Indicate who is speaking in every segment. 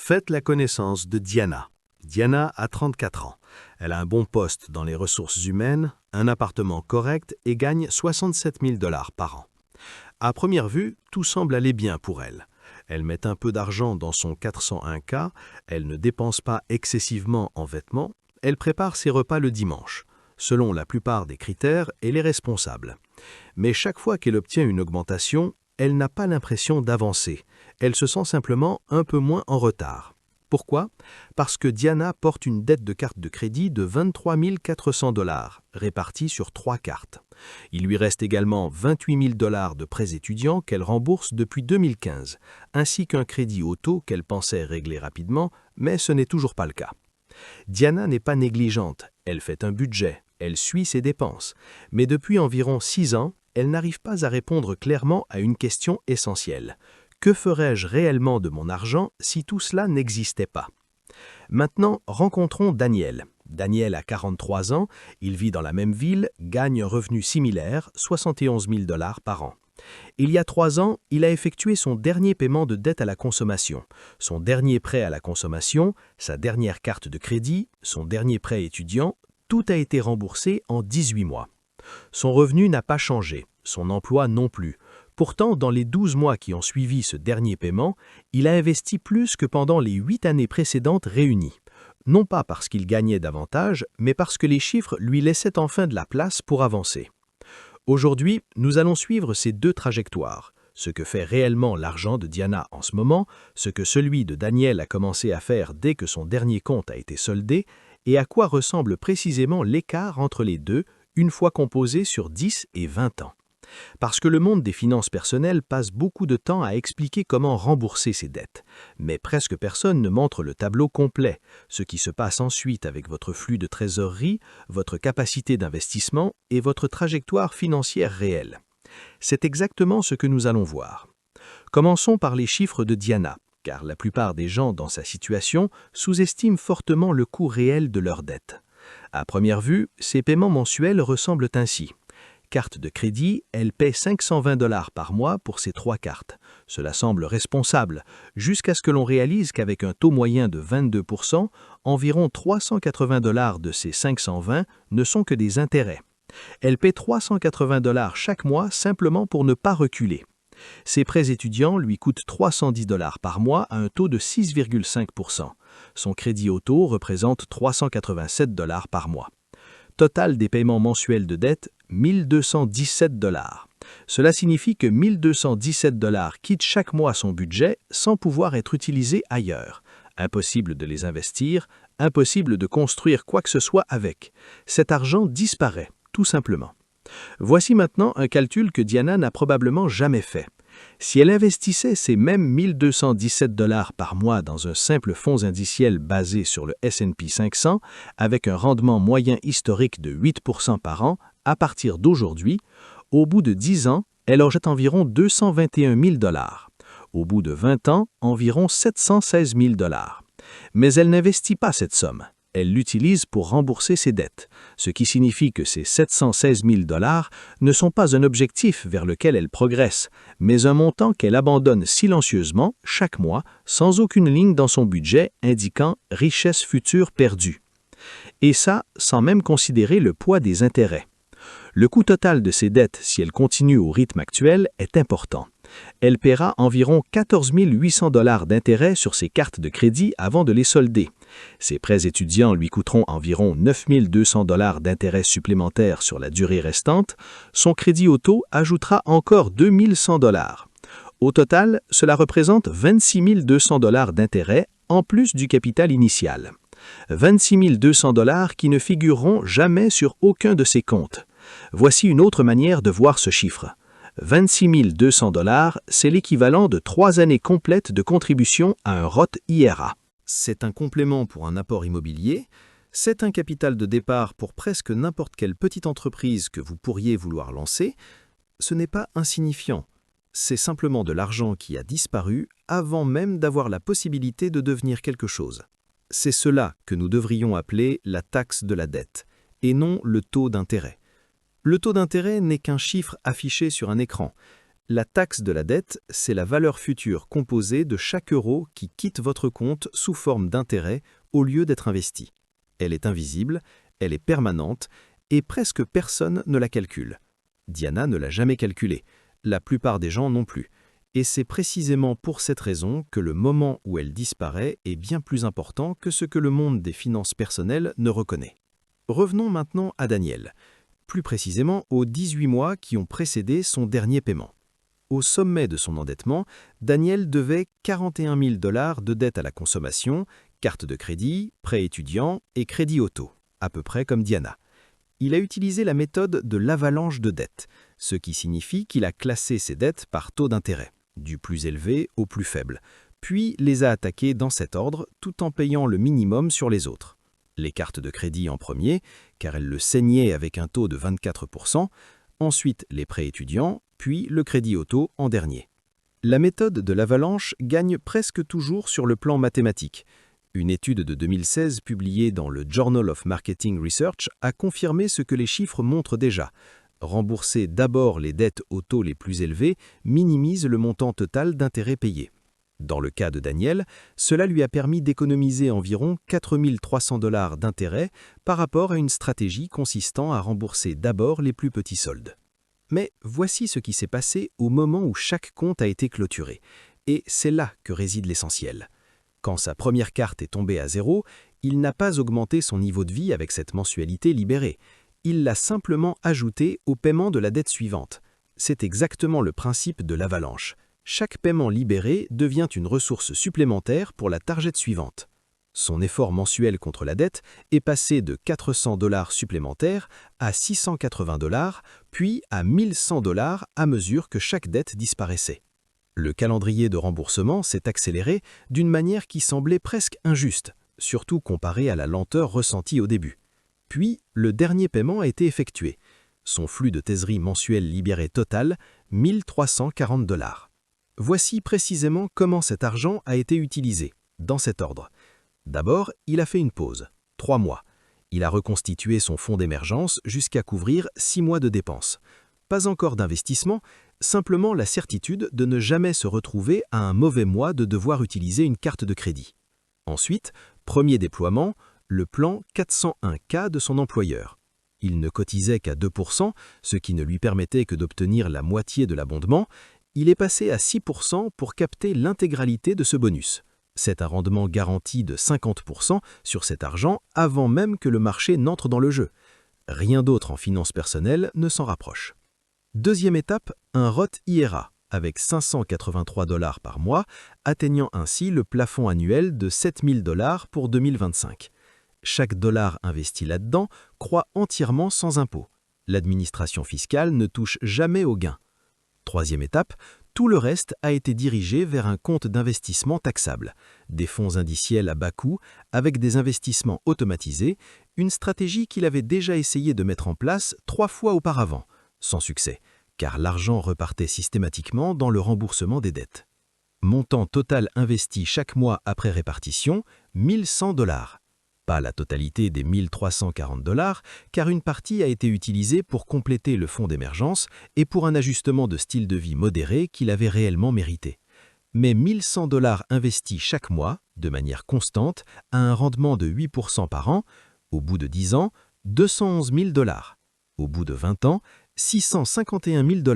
Speaker 1: Faites la connaissance de Diana. Diana a 34 ans. Elle a un bon poste dans les ressources humaines, un appartement correct et gagne 67 000 $ par an. À première vue, tout semble aller bien pour elle. Elle met un peu d'argent dans son 401K, elle ne dépense pas excessivement en vêtements, elle prépare ses repas le dimanche. Selon la plupart des critères, elle est responsable. Mais chaque fois qu'elle obtient une augmentation, elle n'a pas l'impression d'avancer. Elle se sent simplement un peu moins en retard. Pourquoi? Parce que Diana porte une dette de carte de crédit de 23 400 $, répartie sur 3 cartes. Il lui reste également 28 000 $ de prêts étudiants qu'elle rembourse depuis 2015, ainsi qu'un crédit auto qu'elle pensait régler rapidement, mais ce n'est toujours pas le cas. Diana n'est pas négligente, elle fait un budget, elle suit ses dépenses, mais depuis environ 6 ans, elle n'arrive pas à répondre clairement à une question essentielle. Que ferais-je réellement de mon argent si tout cela n'existait pas? Maintenant, rencontrons Daniel. Daniel a 43 ans, il vit dans la même ville, gagne un revenu similaire, 71 000 $ par an. Il y a 3 ans, il a effectué son dernier paiement de dette à la consommation, son dernier prêt à la consommation, sa dernière carte de crédit, son dernier prêt étudiant, tout a été remboursé en 18 mois. Son revenu n'a pas changé, son emploi non plus. Pourtant, dans les 12 mois qui ont suivi ce dernier paiement, il a investi plus que pendant les 8 années précédentes réunies. Non pas parce qu'il gagnait davantage, mais parce que les chiffres lui laissaient enfin de la place pour avancer. Aujourd'hui, nous allons suivre ces deux trajectoires. Ce que fait réellement l'argent de Diana en ce moment, ce que celui de Daniel a commencé à faire dès que son dernier compte a été soldé, et à quoi ressemble précisément l'écart entre les deux une fois composé sur 10 et 20 ans. Parce que le monde des finances personnelles passe beaucoup de temps à expliquer comment rembourser ses dettes. Mais presque personne ne montre le tableau complet, ce qui se passe ensuite avec votre flux de trésorerie, votre capacité d'investissement et votre trajectoire financière réelle. C'est exactement ce que nous allons voir. Commençons par les chiffres de Diana, car la plupart des gens dans sa situation sous-estiment fortement le coût réel de leurs dettes. À première vue, ses paiements mensuels ressemblent ainsi. Carte de crédit, elle paie 520 $ par mois pour ses 3 cartes. Cela semble responsable, jusqu'à ce que l'on réalise qu'avec un taux moyen de 22%, environ 380 $ de ces 520 ne sont que des intérêts. Elle paie 380 $ chaque mois simplement pour ne pas reculer. Ses prêts étudiants lui coûtent 310 $ par mois à un taux de 6,5%. Son crédit auto représente 387 $ par mois. Total des paiements mensuels de dette, 1 217 $. Cela signifie que 1 217 $ quittent chaque mois son budget sans pouvoir être utilisés ailleurs. Impossible de les investir, impossible de construire quoi que ce soit avec. Cet argent disparaît, tout simplement. Voici maintenant un calcul que Diana n'a probablement jamais fait. Si elle investissait ces mêmes 1 217 $ par mois dans un simple fonds indiciel basé sur le S&P 500, avec un rendement moyen historique de 8% par an, à partir d'aujourd'hui, au bout de 10 ans, elle aurait environ 221 000 $. Au bout de 20 ans, environ 716 000 $. Mais elle n'investit pas cette somme. Elle l'utilise pour rembourser ses dettes, ce qui signifie que ces 716 000 $ ne sont pas un objectif vers lequel elle progresse, mais un montant qu'elle abandonne silencieusement chaque mois, sans aucune ligne dans son budget indiquant « richesse future perdue ». Et ça, sans même considérer le poids des intérêts. Le coût total de ses dettes, si elle continue au rythme actuel, est important. Elle paiera environ 14 800 $ d'intérêts sur ses cartes de crédit avant de les solder. Ses prêts étudiants lui coûteront environ 9 200 $ d'intérêts supplémentaires sur la durée restante. Son crédit auto ajoutera encore 2 100 $. Au total, cela représente 26 200 $ d'intérêts en plus du capital initial. 26 200 $ qui ne figureront jamais sur aucun de ses comptes. Voici une autre manière de voir ce chiffre. 26 200 $, c'est l'équivalent de 3 années complètes de contribution à un Roth IRA. C'est un complément pour un apport immobilier, c'est un capital de départ pour presque n'importe quelle petite entreprise que vous pourriez vouloir lancer. Ce n'est pas insignifiant, c'est simplement de l'argent qui a disparu avant même d'avoir la possibilité de devenir quelque chose. C'est cela que nous devrions appeler la taxe de la dette, et non le taux d'intérêt. Le taux d'intérêt n'est qu'un chiffre affiché sur un écran, La taxe de la dette, c'est la valeur future composée de chaque euro qui quitte votre compte sous forme d'intérêt au lieu d'être investi. Elle est invisible, elle est permanente et presque personne ne la calcule. Diana ne l'a jamais calculée, la plupart des gens non plus. Et c'est précisément pour cette raison que le moment où elle disparaît est bien plus important que ce que le monde des finances personnelles ne reconnaît. Revenons maintenant à Daniel, plus précisément aux 18 mois qui ont précédé son dernier paiement. Au sommet de son endettement, Daniel devait 41 000 $ de dette à la consommation, carte de crédit, prêt étudiant et crédit auto, à peu près comme Diana. Il a utilisé la méthode de l'avalanche de dettes, ce qui signifie qu'il a classé ses dettes par taux d'intérêt, du plus élevé au plus faible, puis les a attaquées dans cet ordre tout en payant le minimum sur les autres. Les cartes de crédit en premier, car elles le saignaient avec un taux de 24%, ensuite les prêts étudiants, puis le crédit auto en dernier. La méthode de l'avalanche gagne presque toujours sur le plan mathématique. Une étude de 2016 publiée dans le Journal of Marketing Research a confirmé ce que les chiffres montrent déjà. Rembourser d'abord les dettes aux taux les plus élevés minimise le montant total d'intérêts payés. Dans le cas de Daniel, cela lui a permis d'économiser environ 4 300 $ d'intérêts par rapport à une stratégie consistant à rembourser d'abord les plus petits soldes. Mais voici ce qui s'est passé au moment où chaque compte a été clôturé. Et c'est là que réside l'essentiel. Quand sa première carte est tombée à zéro, il n'a pas augmenté son niveau de vie avec cette mensualité libérée. Il l'a simplement ajoutée au paiement de la dette suivante. C'est exactement le principe de l'avalanche. Chaque paiement libéré devient une ressource supplémentaire pour la target suivante. Son effort mensuel contre la dette est passé de 400 $ supplémentaires à 680 $, puis à 1100 $ à mesure que chaque dette disparaissait. Le calendrier de remboursement s'est accéléré d'une manière qui semblait presque injuste, surtout comparée à la lenteur ressentie au début. Puis, le dernier paiement a été effectué. Son flux de trésorerie mensuel libéré total, 1 340 $. Voici précisément comment cet argent a été utilisé, dans cet ordre. D'abord, il a fait une pause, 3 mois. Il a reconstitué son fonds d'émergence jusqu'à couvrir 6 mois de dépenses. Pas encore d'investissement, simplement la certitude de ne jamais se retrouver à un mauvais mois de devoir utiliser une carte de crédit. Ensuite, premier déploiement, le plan 401K de son employeur. Il ne cotisait qu'à 2%, ce qui ne lui permettait que d'obtenir la moitié de l'abondement. Il est passé à 6% pour capter l'intégralité de ce bonus. C'est un rendement garanti de 50% sur cet argent avant même que le marché n'entre dans le jeu. Rien d'autre en finances personnelles ne s'en rapproche. Deuxième étape, un Roth IRA, avec 583 $ par mois, atteignant ainsi le plafond annuel de 7 000 $ pour 2025. Chaque dollar investi là-dedans croît entièrement sans impôt. L'administration fiscale ne touche jamais au gain. Troisième étape, tout le reste a été dirigé vers un compte d'investissement taxable, des fonds indiciels à bas coût avec des investissements automatisés, une stratégie qu'il avait déjà essayé de mettre en place 3 fois auparavant, sans succès, car l'argent repartait systématiquement dans le remboursement des dettes. Montant total investi chaque mois après répartition, 1 100 $. Pas la totalité des 1 340 $, car une partie a été utilisée pour compléter le fonds d'émergence et pour un ajustement de style de vie modéré qu'il avait réellement mérité. Mais 1 100 $ investis chaque mois, de manière constante, à un rendement de 8% par an, au bout de 10 ans, 211 000 $. Au bout de 20 ans, 651 000 $.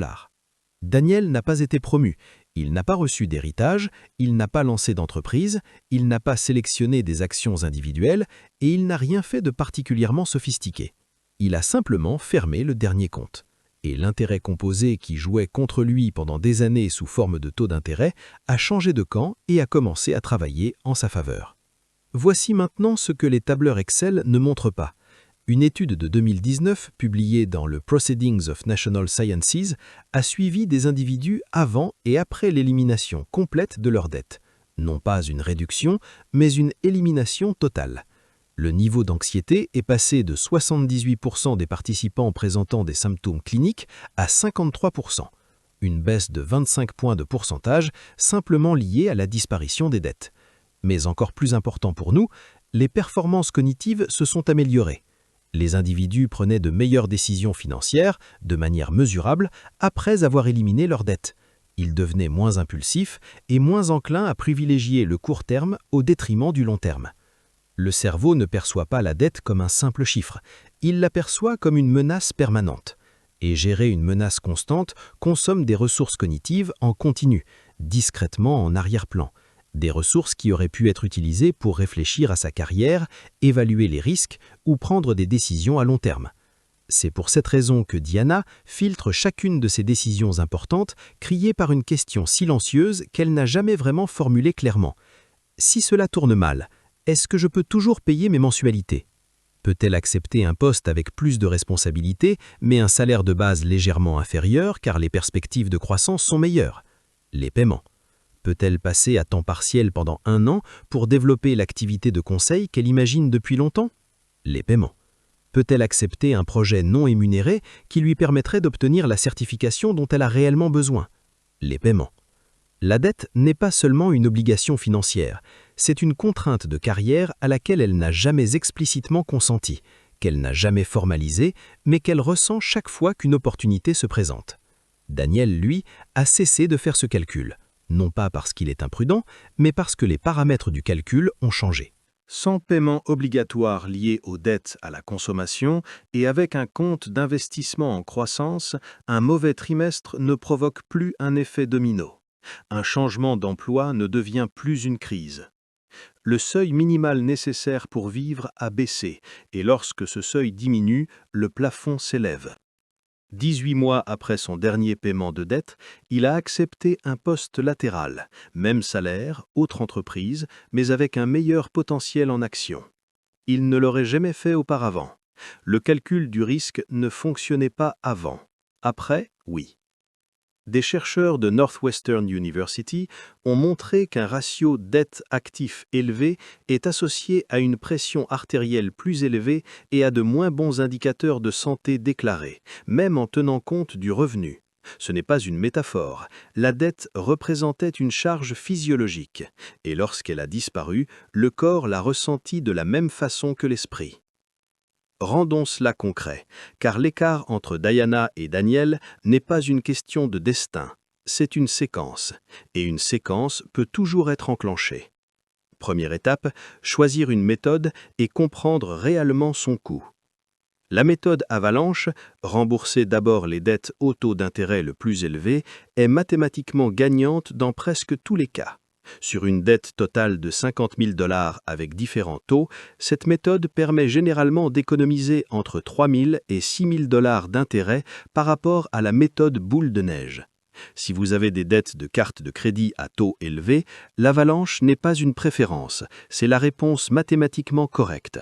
Speaker 1: Daniel n'a pas été promu. Il n'a pas reçu d'héritage, il n'a pas lancé d'entreprise, il n'a pas sélectionné des actions individuelles et il n'a rien fait de particulièrement sophistiqué. Il a simplement fermé le dernier compte. Et l'intérêt composé qui jouait contre lui pendant des années sous forme de taux d'intérêt a changé de camp et a commencé à travailler en sa faveur. Voici maintenant ce que les tableurs Excel ne montrent pas. Une étude de 2019, publiée dans le Proceedings of National Sciences, a suivi des individus avant et après l'élimination complète de leurs dettes. Non pas une réduction, mais une élimination totale. Le niveau d'anxiété est passé de 78% des participants présentant des symptômes cliniques à 53%. Une baisse de 25 points de pourcentage simplement liée à la disparition des dettes. Mais encore plus important pour nous, les performances cognitives se sont améliorées. Les individus prenaient de meilleures décisions financières, de manière mesurable, après avoir éliminé leurs dettes. Il devenait moins impulsif et moins enclin à privilégier le court terme au détriment du long terme. Le cerveau ne perçoit pas la dette comme un simple chiffre, il l'aperçoit comme une menace permanente. Et gérer une menace constante consomme des ressources cognitives en continu, discrètement en arrière-plan. Des ressources qui auraient pu être utilisées pour réfléchir à sa carrière, évaluer les risques ou prendre des décisions à long terme. C'est pour cette raison que Diana filtre chacune de ses décisions importantes, criée par une question silencieuse qu'elle n'a jamais vraiment formulée clairement. Si cela tourne mal, est-ce que je peux toujours payer mes mensualités ? Peut-elle accepter un poste avec plus de responsabilités, mais un salaire de base légèrement inférieur car les perspectives de croissance sont meilleures ? Les paiements. Peut-elle passer à temps partiel pendant 1 an pour développer l'activité de conseil qu'elle imagine depuis longtemps ? Les paiements. Peut-elle accepter un projet non rémunéré qui lui permettrait d'obtenir la certification dont elle a réellement besoin ? Les paiements. La dette n'est pas seulement une obligation financière, c'est une contrainte de carrière à laquelle elle n'a jamais explicitement consenti, qu'elle n'a jamais formalisée, mais qu'elle ressent chaque fois qu'une opportunité se présente. Daniel, lui, a cessé de faire ce calcul, non pas parce qu'il est imprudent, mais parce que les paramètres du calcul ont changé. Sans paiement obligatoire lié aux dettes à la consommation et avec un compte d'investissement en croissance, un mauvais trimestre ne provoque plus un effet domino. Un changement d'emploi ne devient plus une crise. Le seuil minimal nécessaire pour vivre a baissé, et lorsque ce seuil diminue, le plafond s'élève. 18 mois après son dernier paiement de dette, il a accepté un poste latéral, même salaire, autre entreprise, mais avec un meilleur potentiel en action. Il ne l'aurait jamais fait auparavant. Le calcul du risque ne fonctionnait pas avant. Après, oui. Des chercheurs de Northwestern University ont montré qu'un ratio dette-actif élevé est associé à une pression artérielle plus élevée et à de moins bons indicateurs de santé déclarés, même en tenant compte du revenu. Ce n'est pas une métaphore, la dette représentait une charge physiologique, et lorsqu'elle a disparu, le corps l'a ressentie de la même façon que l'esprit. Rendons cela concret, car l'écart entre Diana et Daniel n'est pas une question de destin, c'est une séquence, et une séquence peut toujours être enclenchée. Première étape, choisir une méthode et comprendre réellement son coût. La méthode Avalanche, rembourser d'abord les dettes au taux d'intérêt le plus élevé, est mathématiquement gagnante dans presque tous les cas. Sur une dette totale de 50 000 $ avec différents taux, cette méthode permet généralement d'économiser entre 3 000 et 6 000 $ d'intérêt par rapport à la méthode boule de neige. Si vous avez des dettes de carte de crédit à taux élevé, l'avalanche n'est pas une préférence, c'est la réponse mathématiquement correcte.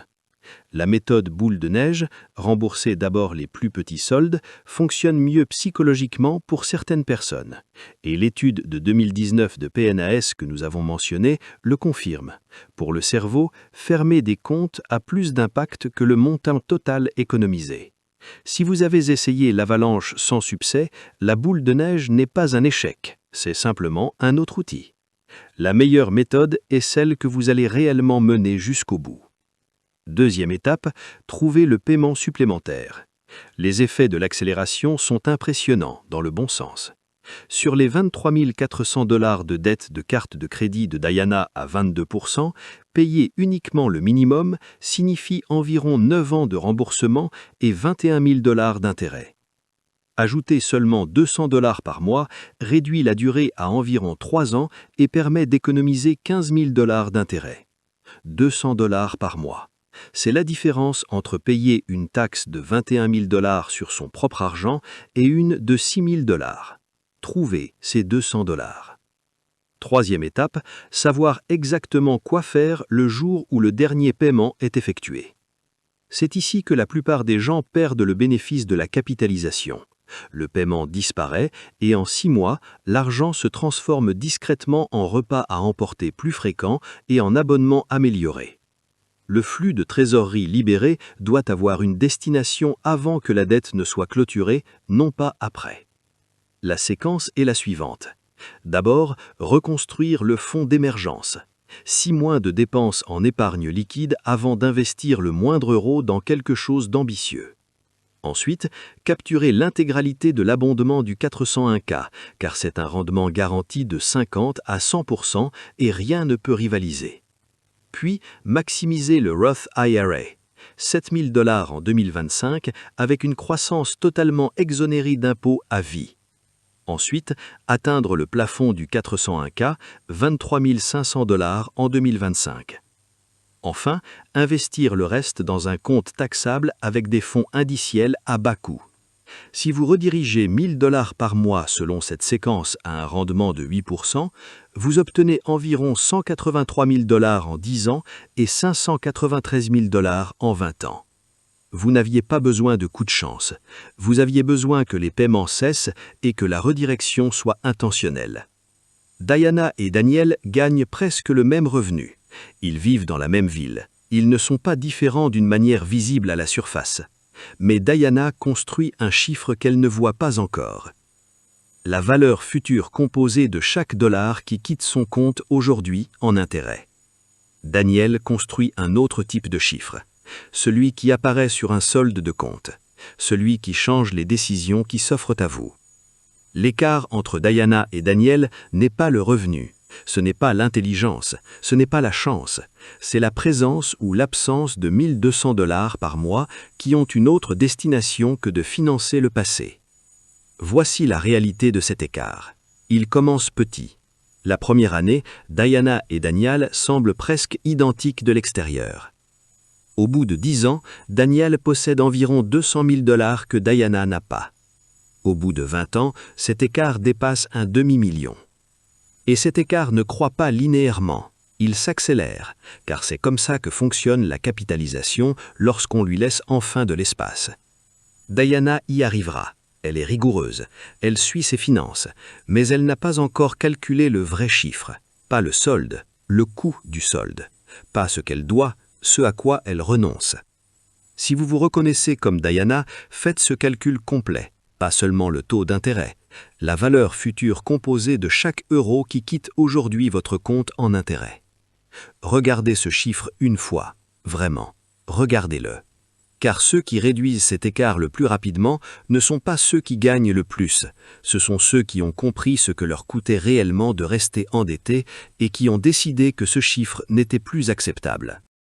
Speaker 1: La méthode boule de neige, rembourser d'abord les plus petits soldes, fonctionne mieux psychologiquement pour certaines personnes. Et l'étude de 2019 de PNAS que nous avons mentionnée le confirme. Pour le cerveau, fermer des comptes a plus d'impact que le montant total économisé. Si vous avez essayé l'avalanche sans succès, la boule de neige n'est pas un échec, c'est simplement un autre outil. La meilleure méthode est celle que vous allez réellement mener jusqu'au bout. Deuxième étape, trouver le paiement supplémentaire. Les effets de l'accélération sont impressionnants, dans le bon sens. Sur les 23 400 $ de dette de carte de crédit de Diana à 22%, payer uniquement le minimum signifie environ 9 ans de remboursement et 21 000 $ d'intérêt. Ajouter seulement 200 $ par mois réduit la durée à environ 3 ans et permet d'économiser 15 000 $ d'intérêt. 200 $ par mois. C'est la différence entre payer une taxe de 21 000 $ sur son propre argent et une de 6 000 $. Trouver ces 200 $. Troisième étape, savoir exactement quoi faire le jour où le dernier paiement est effectué. C'est ici que la plupart des gens perdent le bénéfice de la capitalisation. Le paiement disparaît et en 6 mois, l'argent se transforme discrètement en repas à emporter plus fréquents et en abonnements améliorés. Le flux de trésorerie libéré doit avoir une destination avant que la dette ne soit clôturée, non pas après. La séquence est la suivante. D'abord, reconstruire le fonds d'émergence. 6 mois de dépenses en épargne liquide avant d'investir le moindre euro dans quelque chose d'ambitieux. Ensuite, capturez l'intégralité de l'abondement du 401K, car c'est un rendement garanti de 50 à 100% et rien ne peut rivaliser. Puis, maximisez le Roth IRA, 7 000 $ en 2025, avec une croissance totalement exonérée d'impôts à vie. Ensuite, atteindre le plafond du 401K, 23 500 $ en 2025. Enfin, investir le reste dans un compte taxable avec des fonds indiciels à bas coût. Si vous redirigez 1 000 $ par mois selon cette séquence à un rendement de 8%, vous obtenez environ 183 000 $ en 10 ans et 593 000 $ en 20 ans. Vous n'aviez pas besoin de coup de chance. Vous aviez besoin que les paiements cessent et que la redirection soit intentionnelle. Diana et Daniel gagnent presque le même revenu. Ils vivent dans la même ville. Ils ne sont pas différents d'une manière visible à la surface. Mais Diana construit un chiffre qu'elle ne voit pas encore. La valeur future composée de chaque dollar qui quitte son compte aujourd'hui en intérêt. Daniel construit un autre type de chiffre. Celui qui apparaît sur un solde de compte. Celui qui change les décisions qui s'offrent à vous. L'écart entre Diana et Daniel n'est pas le revenu. Ce n'est pas l'intelligence, ce n'est pas la chance, c'est la présence ou l'absence de 1 200 $ par mois qui ont une autre destination que de financer le passé. Voici la réalité de cet écart. Il commence petit. La première année, Diana et Daniel semblent presque identiques de l'extérieur. Au bout de 10 ans, Daniel possède environ 200 000 $ que Diana n'a pas. Au bout de 20 ans, cet écart dépasse un demi-million. Et cet écart ne croît pas linéairement, il s'accélère, car c'est comme ça que fonctionne la capitalisation lorsqu'on lui laisse enfin de l'espace. Diana y arrivera, elle est rigoureuse, elle suit ses finances, mais elle n'a pas encore calculé le vrai chiffre, pas le solde, le coût du solde, pas ce qu'elle doit, ce à quoi elle renonce. Si vous vous reconnaissez comme Diana, faites ce calcul complet, pas seulement le taux d'intérêt, la valeur future composée de chaque euro qui quitte aujourd'hui votre compte en intérêt. Regardez ce chiffre une fois, vraiment, regardez-le. Car ceux qui réduisent cet écart le plus rapidement ne sont pas ceux qui gagnent le plus, ce sont ceux qui ont compris ce que leur coûtait réellement de rester endettés et qui ont décidé que ce chiffre n'était plus acceptable.